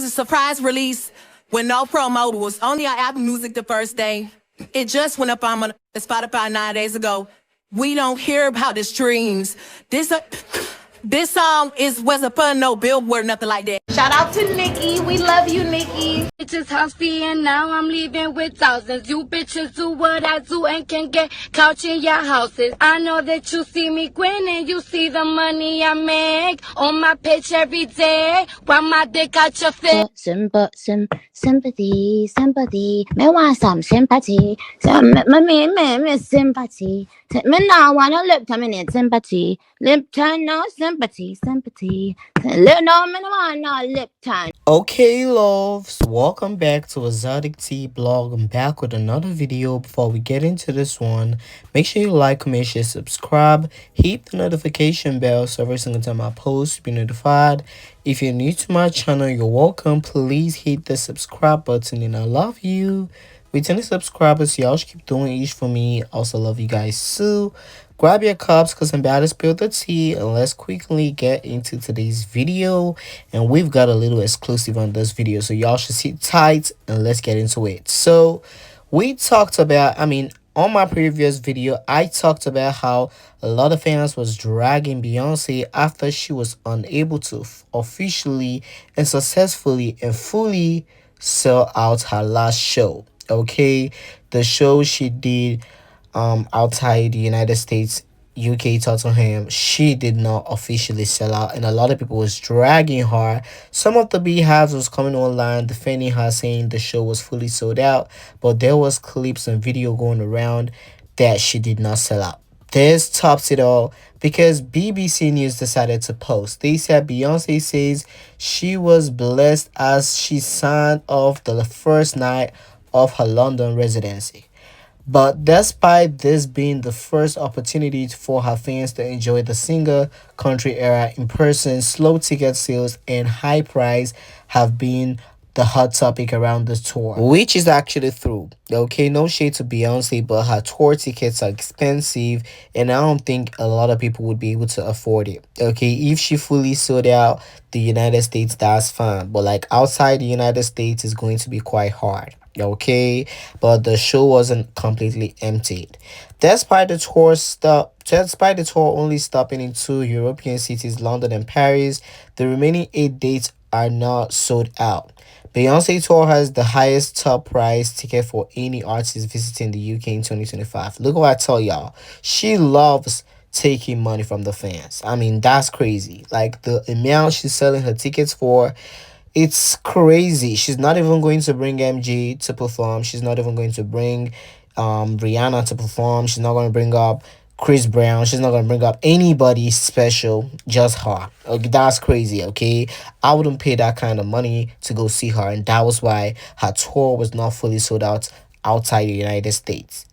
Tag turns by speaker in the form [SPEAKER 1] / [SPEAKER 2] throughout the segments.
[SPEAKER 1] was a surprise release with no promo. It was only on Apple Music the first day. It just went up on Spotify 9 days ago. We don't hear about the streams. This song wasn't for no billboard, nothing like that.
[SPEAKER 2] Shout out to Nicki. We love you, Nicki.
[SPEAKER 3] Bitches huffy and now I'm leaving with thousands. You bitches do what I do and can get couch in your houses. I know that you see me grinning. You see the money I make on my page every day. While my dick out your face.
[SPEAKER 4] Sympathy. Me want some sympathy. Me sympathy. Me now wanna lip time in sympathy. Lip time, no sympathy. No, me no want no lip time.
[SPEAKER 5] Okay, loves, welcome back to Exoticteablog. I'm back with another video. Before we get into this one, make sure you like, comment, share, subscribe, hit the notification bell so every single time I post you'll be notified. If you're new to my channel, you're welcome. Please hit the subscribe button and I love you. Returning subscribers, y'all should keep doing each for me. Also love you guys too. Grab your cups because I'm about to spill the tea, and let's quickly get into today's video. And we've got a little exclusive on this video, so y'all should sit tight and let's get into it. So we talked about, on my previous video, I talked about how a lot of fans was dragging Beyonce after she was unable to officially and successfully and fully sell out her last show. Okay, the show she did outside the United States, UK, Tottenham, she did not officially sell out, and a lot of people was dragging her. Some of the beehives was coming online defending her, saying the show was fully sold out, but there was clips and video going around that she did not sell out. This tops it all because BBC News decided to post. They said Beyonce says she was blessed as she signed off the first night of her London residency. But despite this being the first opportunity for her fans to enjoy the singer country era in person, slow ticket sales and high price have been the hot topic around the tour, which is actually true. Okay, no shade to Beyonce, but her tour tickets are expensive and I don't think a lot of people would be able to afford it. Okay, if she fully sold out the United States, that's fine, but like outside the United States is going to be quite hard. Okay, but the show wasn't completely emptied. Despite the tour only stopping in 2 European cities, London and Paris, the remaining 8 dates are not sold out. Beyonce tour has the highest top price ticket for any artist visiting the UK in 2025. Look what I tell y'all. She loves taking money from the fans. That's crazy. Like the amount she's selling her tickets for, it's crazy. She's not even going to bring MG to perform. She's not even going to bring Rihanna to perform. She's not going to bring up Chris Brown. She's not going to bring up anybody special, just her. Okay, that's crazy, okay? I wouldn't pay that kind of money to go see her, and that was why her tour was not fully sold out outside the United States.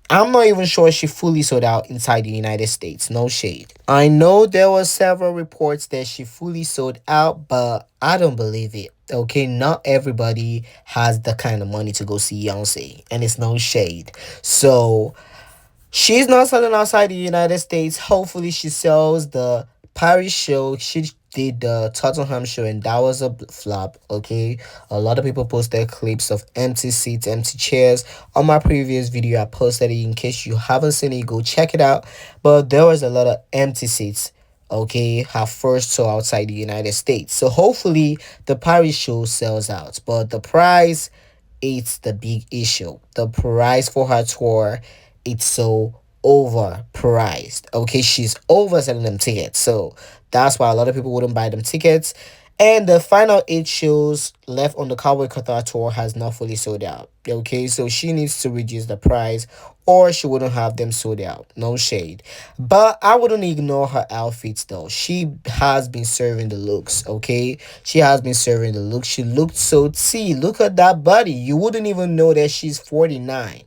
[SPEAKER 5] I'm not even sure she fully sold out inside the United States. No shade. I know there were several reports that she fully sold out, but I don't believe it. Okay, not everybody has the kind of money to go see Beyonce, and it's no shade. So she's not selling outside the United States. Hopefully she sells the Paris show. She did the Tottenham show and that was a flop. Okay, a lot of people posted clips of empty seats, empty chairs. On my previous video I posted it. In case you haven't seen it, go check it out. But there was a lot of empty seats. Okay, her first show outside the United States. So hopefully the Paris show sells out, but the price, it's the big issue. The price for her tour, it's so overpriced. Okay, she's overselling them tickets, so that's why a lot of people wouldn't buy them tickets. And the final 8 shows left on the Cowboy Carter tour has not fully sold out. Okay, so she needs to reduce the price or she wouldn't have them sold out. No shade. But I wouldn't ignore her outfits though. She has been serving the looks, okay? She has been serving the looks. She looked so T. Look at that body. You wouldn't even know that she's 49.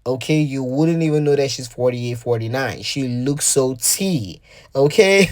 [SPEAKER 5] Okay, you wouldn't even know that she's 48, 49. She looks so T. Okay?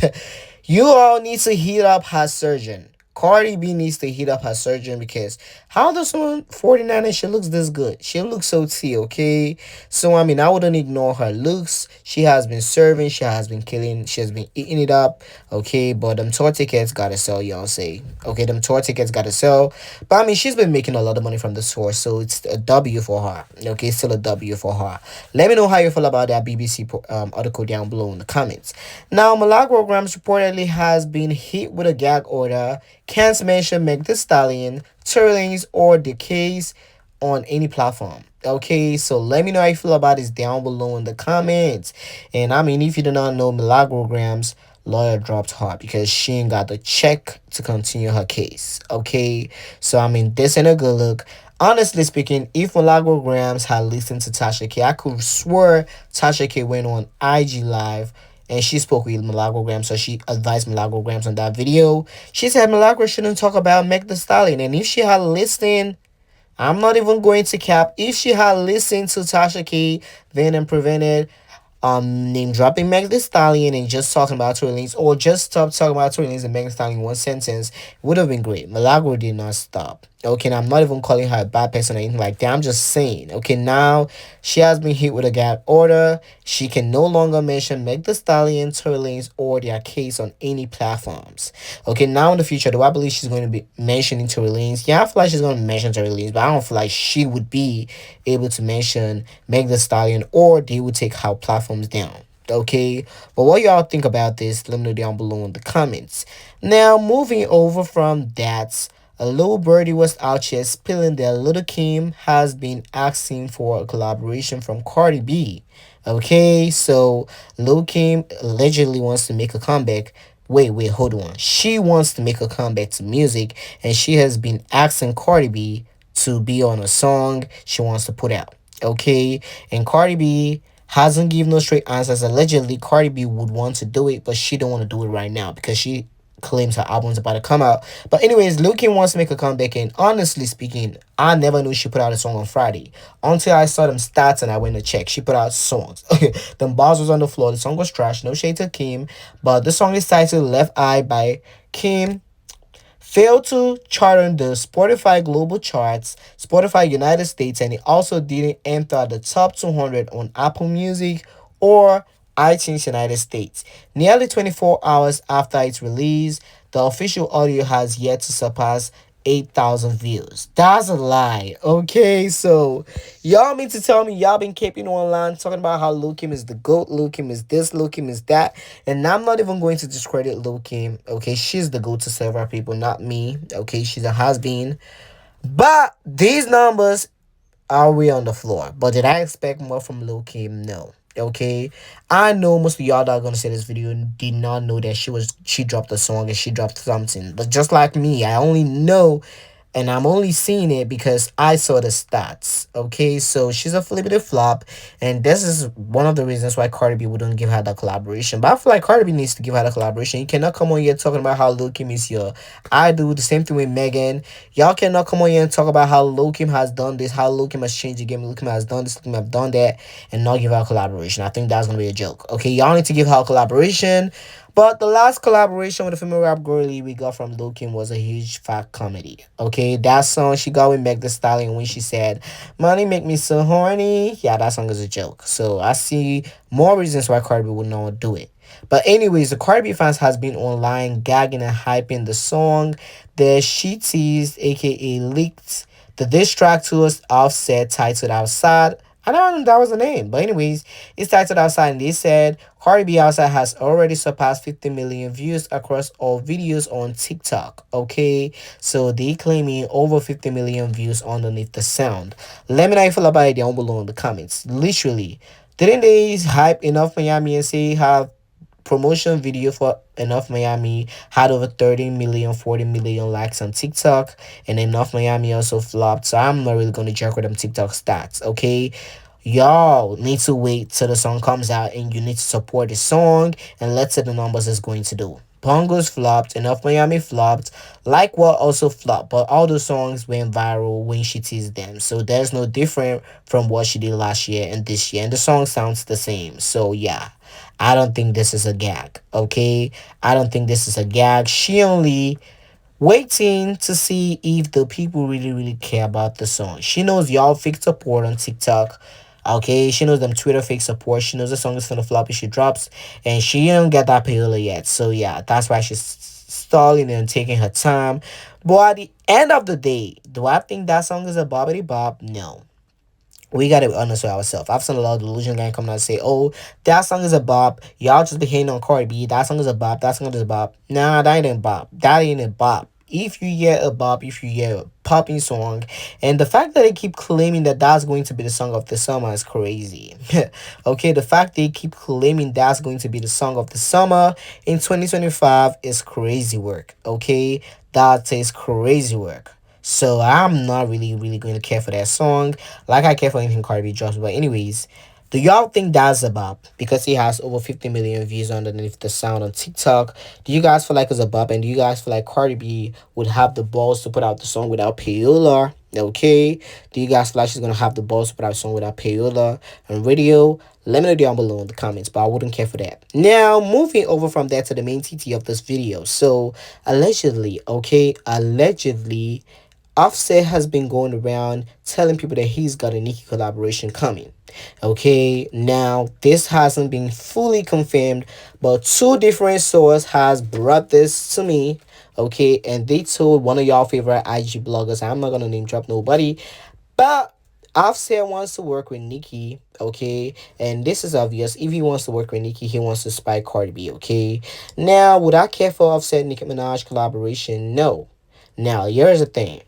[SPEAKER 5] You all need to hit up her surgeon. Cardi B needs to heat up her surgeon because how does someone 49 and she looks this good? She looks so T, okay? So I mean, I wouldn't ignore her looks. She has been serving, she has been killing, she has been eating it up, okay? But them tour tickets gotta sell, y'all say. Okay, them tour tickets gotta sell. But I mean, she's been making a lot of money from the tour, so it's a W for her. Okay, still a W for her. Let me know how you feel about that BBC article down below in the comments. Now, Milagro Gramz reportedly has been hit with a gag order. Can't mention Meg Thee Stallion, Turlings, or the case on any platform. Okay, so let me know how you feel about this down below in the comments. And I mean, if you do not know, Milagro Gramz lawyer dropped her because she ain't got the check to continue her case. Okay, so I mean, this ain't a good look. Honestly speaking, if Milagro Gramz had listened to Tasha K, I could swear Tasha K went on IG Live and she spoke with Milagro Gramz, so she advised Milagro Gramz on that video. She said Milagro shouldn't talk about Meg Thee Stallion, and if she had listened, I'm not even going to cap. If she had listened to Tasha K, then and prevented name dropping Meg Thee Stallion and just talking about Tory Lanez, or just stop talking about Tory Lanez and Meg Thee Stallion in one sentence, would have been great. Milagro did not stop. Okay, and I'm not even calling her a bad person or anything like that. I'm just saying. Okay, now she has been hit with a gag order. She can no longer mention Meg Thee Stallion, Tory Lanez, or their case on any platforms. Okay, now in the future, do I believe she's going to be mentioning Tory Lanez? Yeah, I feel like she's going to mention Tory Lanez, but I don't feel like she would be able to mention Meg Thee Stallion, or they would take her platforms down. Okay, but what y'all think about this, let me know down below in the comments. Now, moving over from that, a little birdie was out here spilling that Lil Kim has been asking for a collaboration from Cardi B. Okay, so Lil Kim allegedly wants to make a comeback. Wait, hold on. She wants to make a comeback to music, and she has been asking Cardi B to be on a song she wants to put out. Okay, and Cardi B hasn't given no straight answers. Allegedly, Cardi B would want to do it, but she don't want to do it right now because she claims her album's about to come out. But anyways, Lil Kim wants to make a comeback, and honestly speaking, I never knew she put out a song on Friday until I saw them stats and I went to check. She put out songs. Them bars was on the floor. The song was trash. No shade to Kim, but the song is titled Left Eye by Kim. Failed to chart on the Spotify global charts, Spotify United States, and it also didn't enter the top 200 on Apple Music or iTunes United States. Nearly 24 hours after its release, the official audio has yet to surpass 8,000 views. That's a lie. Okay, so y'all mean to tell me y'all been keeping online talking about how Lil Kim is the GOAT, Lil Kim is this, Lil Kim is that, and I'm not even going to discredit Lil Kim. Okay, she's the GOAT to several people, not me. Okay, she's a has-been. But these numbers are way on the floor. But did I expect more from Lil Kim? No. Okay, I know most of y'all that are gonna say this video did not know that she dropped a song and she dropped something, but just like me, I only know and I'm only seeing it because I saw the stats. Okay, so she's a flippity flop, and this is one of the reasons why Cardi B wouldn't give her the collaboration. But I feel like Cardi B needs to give her the collaboration. You cannot come on here talking about how Lil Kim is here. I do the same thing with Megan. Y'all cannot come on here and talk about how Lil Kim has done this, how Lil Kim has changed the game, Lil Kim has done this, Lil Kim have done that, and not give her a collaboration. I think that's gonna be a joke. Okay, y'all need to give her a collaboration. But the last collaboration with the female rap girlie we got from Lil Kim was a huge fat comedy. Okay, that song she got with Meg Thee Stallion when she said, "Money make me so horny." Yeah, that song is a joke. So I see more reasons why Cardi B would not do it. But anyways, the Cardi B fans has been online gagging and hyping the song. The She Teased, aka leaked, the diss track to us Offset titled Outside. I don't know that was the name. But anyways, it's titled Outside, and they said Cardi B Outside has already surpassed 50 million views across all videos on TikTok. Okay, so they claiming over 50 million views underneath the sound. Let me know how you feel about it down below in the comments. Literally, didn't they hype Enough Miami and say have promotion video for Enough Miami had over 30 million, 40 million likes on TikTok, and Enough Miami also flopped. So I'm not really going to check with them TikTok stats. Okay, y'all need to wait till the song comes out, and you need to support the song, and let's see the numbers is going to do. Bongos flopped, Enough Miami flopped, Like What also flopped, but all the songs went viral when she teased them. So there's no different from what she did last year and this year, and the song sounds the same. So yeah, I don't think this is a gag. Okay, I don't think this is a gag. She only waiting to see if the people really care about the song. She knows y'all fake support on TikTok. Okay, she knows them Twitter fake support. She knows the song is gonna flop if she drops, and she don't get that payola yet. So yeah, that's why she's stalling and taking her time. But at the end of the day, do I think that song is a bobbity bop? No. We gotta be honest with ourselves. I've seen a lot of delusion gang come out and say, "Oh, that song is a bop. Y'all just be hating on Cardi B. That song is a bop. That song is a bop." Nah, that ain't a bop. That ain't a bop. If you hear a bop, if you hear a popping song, and the fact that they keep claiming that that's going to be the song of the summer is crazy. Okay, the fact they keep claiming that's going to be the song of the summer in 2025 is crazy work. Okay, that is crazy work. So I'm not really going to care for that song like I care for anything Cardi B drops. But anyways, do y'all think that's a bop? Because he has over 50 million views underneath the sound on TikTok. Do you guys feel like it's a bop? And do you guys feel like Cardi B would have the balls to put out the song without payola? Okay. Do you guys feel like she's gonna have the balls to put out a song without payola and radio? Let me know down below in the comments, but I wouldn't care for that. Now, moving over from that to the main TT of this video. So, allegedly, okay, allegedly, Offset has been going around telling people that he's got a Nicki collaboration coming. Okay, now this hasn't been fully confirmed, but two different sources has brought this to me. Okay, and they told one of y'all favorite IG bloggers, I'm not gonna name drop nobody, but Offset wants to work with Nicki, okay? And this is obvious. If he wants to work with Nicki, he wants to spy Cardi B, okay? Now, would I care for Offset Nicki Minaj collaboration? No. Now, here's the thing.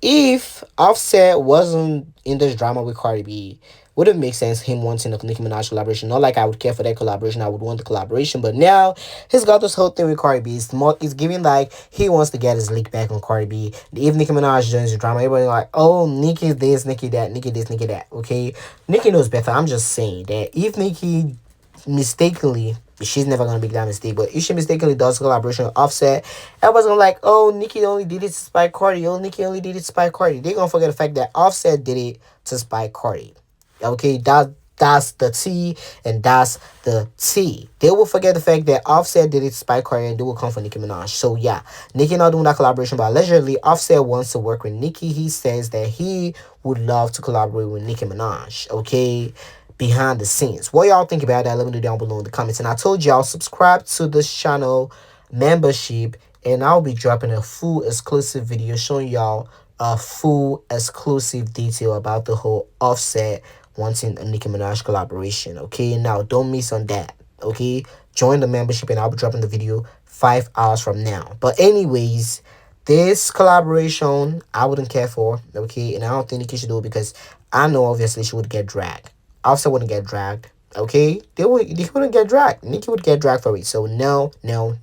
[SPEAKER 5] If Offset wasn't in this drama with Cardi B, would it make sense him wanting a Nicki Minaj collaboration? Not like I would care for that collaboration, I would want the collaboration. But now he's got this whole thing with Cardi B. It's giving like he wants to get his leak back on Cardi B. If Nicki Minaj joins the drama, everybody like, oh, Nicki this, Nicki that, Nicki this, Nicki that. Okay, Nicki knows better. I'm just saying that if Nicki mistakenly, she's never gonna make that mistake, but if she mistakenly does collaboration with Offset, everyone's gonna like, oh, Nicki only did it to spy Cardi. Oh, Nicki only did it to spy Cardi. They're gonna forget the fact that Offset did it to spy Cardi. Okay, that's the T and that's the T. They will forget the fact that Offset did it to spy Cardi and they will come for Nicki Minaj. So yeah, Nicki not doing that collaboration, but allegedly Offset wants to work with Nicki. He says that he would love to collaborate with Nicki Minaj. Okay, behind the scenes. What y'all think about that? Let me know down below in the comments. And I told y'all, subscribe to this channel membership, and I'll be dropping a full exclusive video showing y'all a full exclusive detail about the whole Offset wanting a Nicki Minaj collaboration. Okay, now don't miss on that. Okay, join the membership and I'll be dropping the video 5 hours from now. But anyways, this collaboration I wouldn't care for. Okay, and I don't think Nicki should do it because I know obviously she would get dragged. Offset wouldn't get dragged. Okay, they wouldn't get dragged. Nicki would get dragged for it. So no. Now,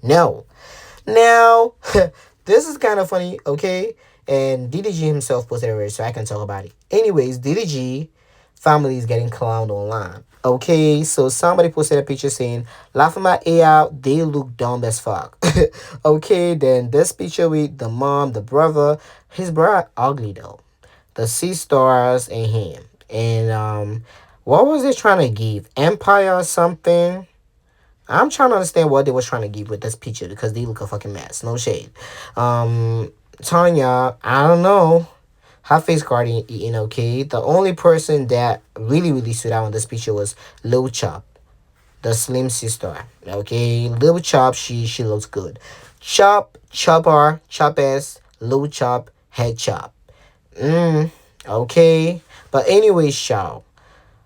[SPEAKER 5] this is kind of funny. Okay, and DDG himself posted it, so I can talk about it. Anyways, DDG family is getting clowned online. Okay, so somebody posted a picture saying, laughing my A out, they look dumb as fuck. Okay, then this picture with the mom, the brother, his brother ugly though. The sisters and him. And what was they trying to give? Empire or something? I'm trying to understand what they was trying to give with this picture because they look a fucking mess. No shade. Tanya, I don't know. Her face guarding eating okay. The only person that really stood out in this picture was Lil Chop, the slim sister. Okay, Lil Chop, she looks good. Chop, Chopper, Chop-ass, Lil Chop, Head Chop. Okay. But anyways, y'all.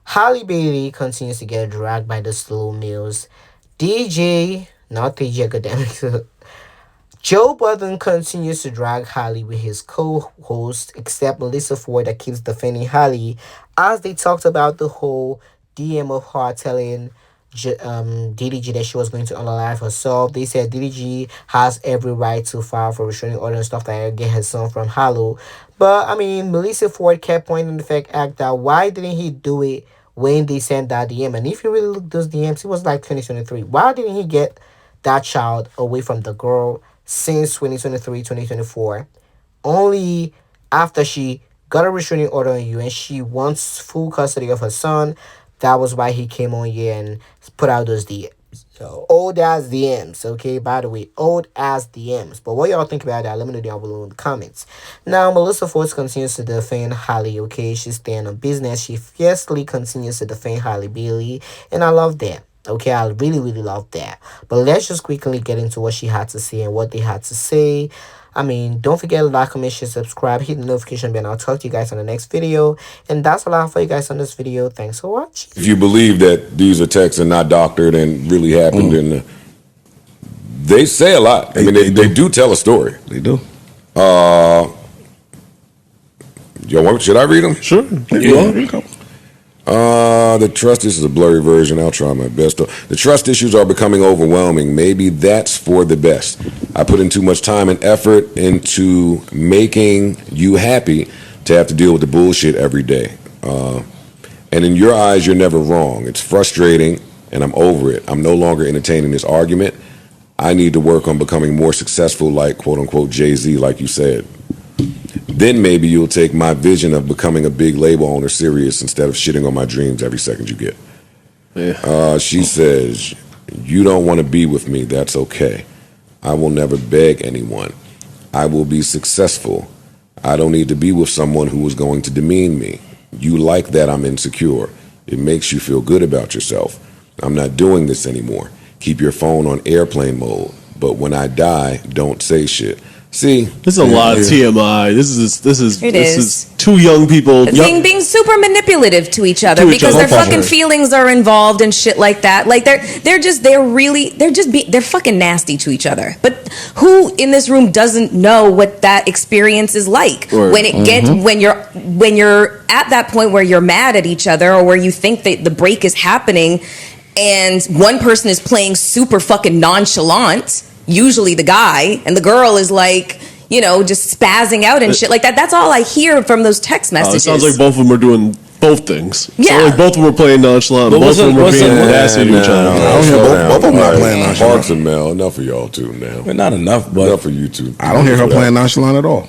[SPEAKER 5] Halle Bailey continues to get dragged by the slow meals. DJ, not DJ academics. Joe Budden continues to drag Halle with his co-host, except Melissa Ford that keeps defending Halle as they talked about the whole DM of her telling DDG that she was going to unalive herself. They said DDG has every right to file for restraining order and stuff like that, get her son from Halle. But I mean, Melissa Ford kept pointing the fact that why didn't he do it when they sent that DM? And if you really look those DMs, it was like 2023. Why didn't he get that child away from the girl since 2023, 2024? Only after she got a restraining order on you and she wants full custody of her son. That was why he came on here and put out those So, old ass DMs, okay? By the way, old ass DMs. But what y'all think about that? Let me know down below in the comments. Now, Melissa Ford continues to defend Halle, okay? She's staying on business. She fiercely continues to defend Halle Bailey. And I love that. Okay, I really, really love that. But let's just quickly get into what she had to say and what they had to say. I mean, don't forget to like, comment, share, subscribe, hit the notification bell. I'll talk to you guys on the next video. And that's all I have for you guys on this video. Thanks for watching.
[SPEAKER 6] If you believe that these are texts and not doctored and really happened, and they say a lot. I mean, they do tell a story.
[SPEAKER 7] They do.
[SPEAKER 6] Should I read them?
[SPEAKER 7] Sure.
[SPEAKER 6] Yeah. The trust, this is a blurry version. I'll try my best. The trust issues are becoming overwhelming. Maybe that's for the best. I put in too much time and effort into making you happy to have to deal with the bullshit every day. And in your eyes, you're never wrong. It's frustrating, and I'm over it. I'm no longer entertaining this argument. I need to work on becoming more successful like, quote unquote, Jay-Z, like you said. Then maybe you'll take my vision of becoming a big label owner serious instead of shitting on my dreams every second you get. Yeah. She says, you don't want to be with me. That's okay. I will never beg anyone. I will be successful. I don't need to be with someone who is going to demean me. You like that I'm insecure. It makes you feel good about yourself. I'm not doing this anymore. Keep your phone on airplane mode. But when I die, don't say shit. See,
[SPEAKER 7] this is a lot of TMI. This is two young people
[SPEAKER 2] being super manipulative to each other because their fucking feelings are involved and shit like that. Like they're fucking nasty to each other. But who in this room doesn't know what that experience is like when it gets when you're at that point where you're mad at each other or where you think that the break is happening and one person is playing super fucking nonchalant, usually the guy, and the girl is like, you know, just spazzing out and shit like that. That's all I hear from those text messages.
[SPEAKER 7] It sounds like both of them are doing both things.
[SPEAKER 2] Yeah.
[SPEAKER 7] So like both of them are playing nonchalant. Both of them are being nasty to each other.
[SPEAKER 6] I don't hear both of them not playing nonchalant. Parks and Mel, enough of y'all two now.
[SPEAKER 8] Well, not enough, but
[SPEAKER 6] enough for you two.
[SPEAKER 8] I don't hear her playing nonchalant at all.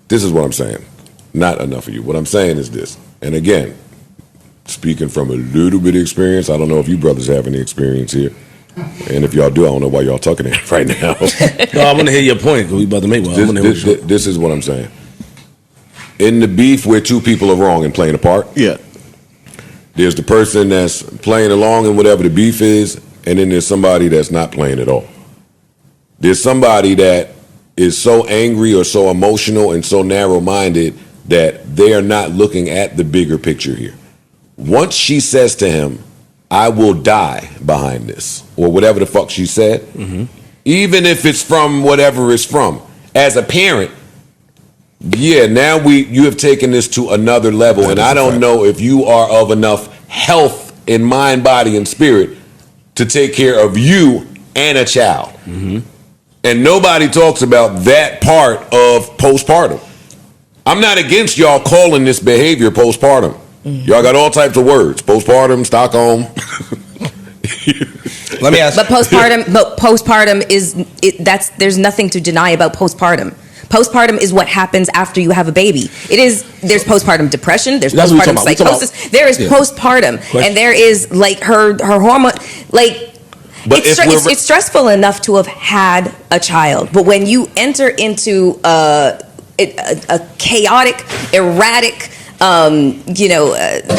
[SPEAKER 6] This is what I'm saying. Not enough of you. What I'm saying is this. And again, speaking from a little bit of experience, I don't know if you brothers have any experience here. And if y'all do, I don't know why y'all talking it right now.
[SPEAKER 8] No, I want to hear your point because we about to make one.
[SPEAKER 6] This is what I'm saying. In the beef where two people are wrong and playing a part, there's the person that's playing along in whatever the beef is, and then there's somebody that's not playing at all. There's somebody that is so angry or so emotional and so narrow-minded that they are not looking at the bigger picture here. Once she says to him, I will die behind this, or whatever the fuck she said, even if it's from whatever it's from. As a parent, now you have taken this to another level, and I don't know if you are of enough health in mind, body, and spirit to take care of you and a child. And nobody talks about that part of postpartum. I'm not against y'all calling this behavior postpartum. Y'all got all types of words. Postpartum, Stockholm.
[SPEAKER 8] Let me ask.
[SPEAKER 2] But postpartum is there's nothing to deny about postpartum. Postpartum is what happens after you have a baby. There's postpartum depression, there's postpartum psychosis, there is postpartum, and there is like her hormone, like it's stressful enough to have had a child, but when you enter into a chaotic, erratic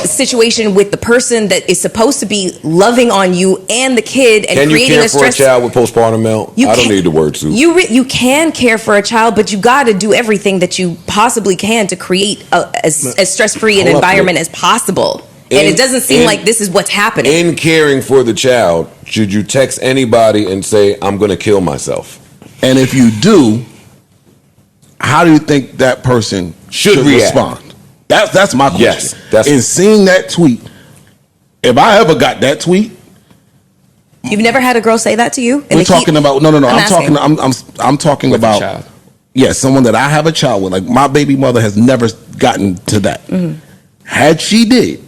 [SPEAKER 2] situation with the person that is supposed to be loving on you and the kid and creating a stress.
[SPEAKER 6] Can you care for a child with postpartum, Mel? I don't need the word Sue.
[SPEAKER 2] You can care for a child, but you got to do everything that you possibly can to create as stress-free an environment as possible. And it doesn't seem like this is what's happening.
[SPEAKER 6] In caring for the child, should you text anybody and say, I'm going to kill myself?
[SPEAKER 8] And if you do, how do you think that person should respond? That's my question. Yes, in seeing that tweet, if I ever got that tweet,
[SPEAKER 2] you've never had a girl say that to you.
[SPEAKER 8] We're talking about no. I'm talking about someone that I have a child with. Like my baby mother has never gotten to that. Had she did,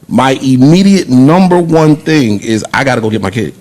[SPEAKER 8] my immediate number one thing is I got to go get my kid.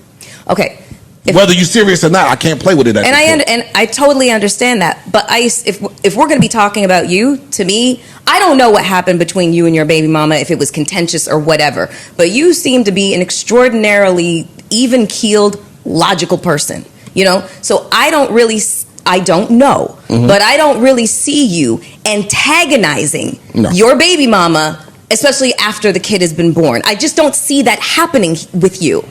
[SPEAKER 2] Okay.
[SPEAKER 8] Whether you're serious or not, I can't play with it.
[SPEAKER 2] And I totally understand that. But if we're going to be talking about you, to me, I don't know what happened between you and your baby mama, if it was contentious or whatever. But you seem to be an extraordinarily even-keeled, logical person. You know, so I don't know, but I don't really see you antagonizing your baby mama, especially after the kid has been born. I just don't see that happening with you.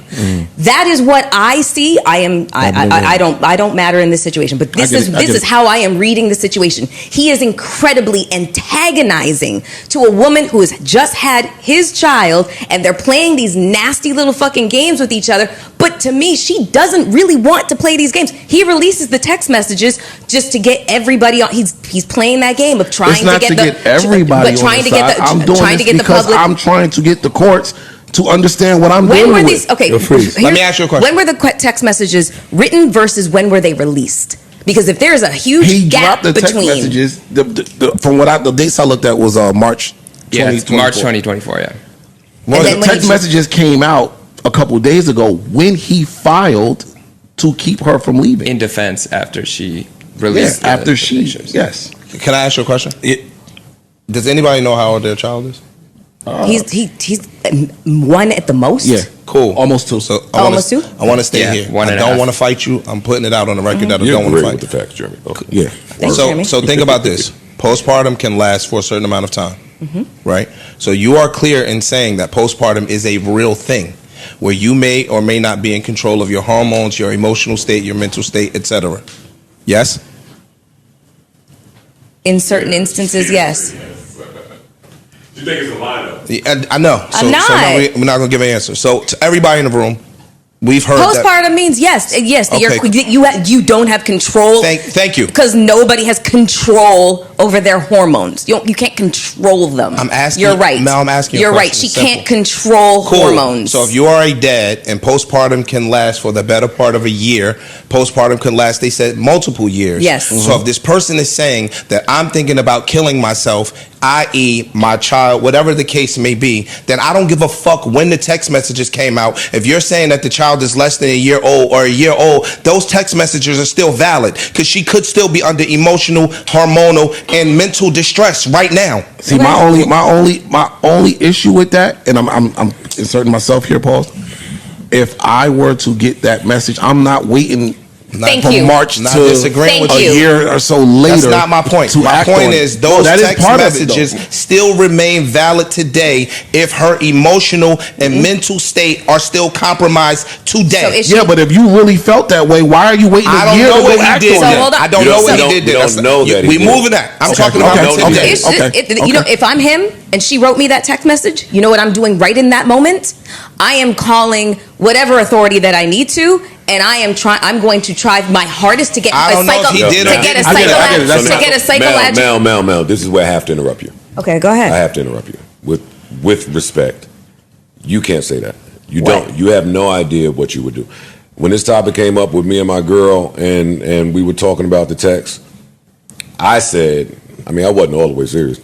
[SPEAKER 2] That is what I see. I don't matter in this situation, but this is how I am reading the situation. He is incredibly antagonizing to a woman who has just had his child, and they're playing these nasty little fucking games with each other. But to me, she doesn't really want to play these games. He releases the text messages just to get everybody on. He's playing that game of trying to get
[SPEAKER 8] everybody on the side. I'm doing this because I'm trying to get the courts to understand what I'm dealing with.
[SPEAKER 2] Okay,
[SPEAKER 9] let me ask you a question.
[SPEAKER 2] When were the text messages written versus when were they released? Because if there's a huge gap
[SPEAKER 8] dropped the text
[SPEAKER 2] between
[SPEAKER 8] messages. From what the dates I looked at was March.
[SPEAKER 9] Yeah, it's March 2024. Yeah.
[SPEAKER 8] Well, the text messages came out a couple days ago when he filed to keep her from leaving
[SPEAKER 9] in defense after she released.
[SPEAKER 8] Yeah, after she. Yes.
[SPEAKER 10] Can I ask you a question? Does anybody know how old their child is?
[SPEAKER 2] He's 1 at the most.
[SPEAKER 8] Yeah,
[SPEAKER 10] cool.
[SPEAKER 8] Almost 2.
[SPEAKER 10] So
[SPEAKER 2] almost 2.
[SPEAKER 10] I want to stay here. I don't want to fight you. I'm putting it out on the record that I don't want to fight.
[SPEAKER 6] With the facts, Jeremy. Okay.
[SPEAKER 8] Yeah.
[SPEAKER 2] Thanks, Jeremy.
[SPEAKER 10] So think about this. Postpartum can last for a certain amount of time, right? So you are clear in saying that postpartum is a real thing, where you may or may not be in control of your hormones, your emotional state, your mental state, etc. Yes?
[SPEAKER 2] In certain instances, yes.
[SPEAKER 6] You think it's a lineup?
[SPEAKER 10] Yeah, I know.
[SPEAKER 2] I'm not.
[SPEAKER 10] So no, we're not going to give an answer. So to everybody in the room, we've heard
[SPEAKER 2] postpartum means yes.
[SPEAKER 10] Okay.
[SPEAKER 2] You don't have control.
[SPEAKER 10] Thank you.
[SPEAKER 2] Because nobody has control over their hormones. You can't control them.
[SPEAKER 10] I'm asking.
[SPEAKER 2] You're right.
[SPEAKER 10] Now I'm asking.
[SPEAKER 2] You're right. She can't control hormones.
[SPEAKER 10] So if you are a dad and postpartum can last for the better part of a year, postpartum can last, they said, multiple years.
[SPEAKER 2] Yes.
[SPEAKER 10] So if this person is saying that I'm thinking about killing myself, i.e. my child, whatever the case may be, then I don't give a fuck when the text messages came out. If you're saying that the child is less than a year old or a year old, those text messages are still valid, because she could still be under emotional, hormonal, and mental distress right now.
[SPEAKER 8] See, my only issue with that, and I'm inserting myself here, Paul. If I were to get that message, I'm not waiting from March to a year or so later.
[SPEAKER 10] That's not my point. My point is those text messages still remain valid today if her emotional and mental state are still compromised today.
[SPEAKER 8] Yeah, but if you really felt that way, why are you waiting a year to go act on it?
[SPEAKER 10] I don't know what he did. We moving that. I'm talking about today.
[SPEAKER 2] You know, if I'm him and she wrote me that text message, you know what I'm doing right in that moment? I am calling whatever authority that I need to, and I'm going to try my hardest to get a psychological.
[SPEAKER 6] Mel, this is where I have to interrupt you.
[SPEAKER 2] Okay, go ahead.
[SPEAKER 6] I have to interrupt you with respect. You can't say that. You don't. You have no idea what you would do. When this topic came up with me and my girl, and we were talking about the text, I said, I mean, I wasn't all the way serious.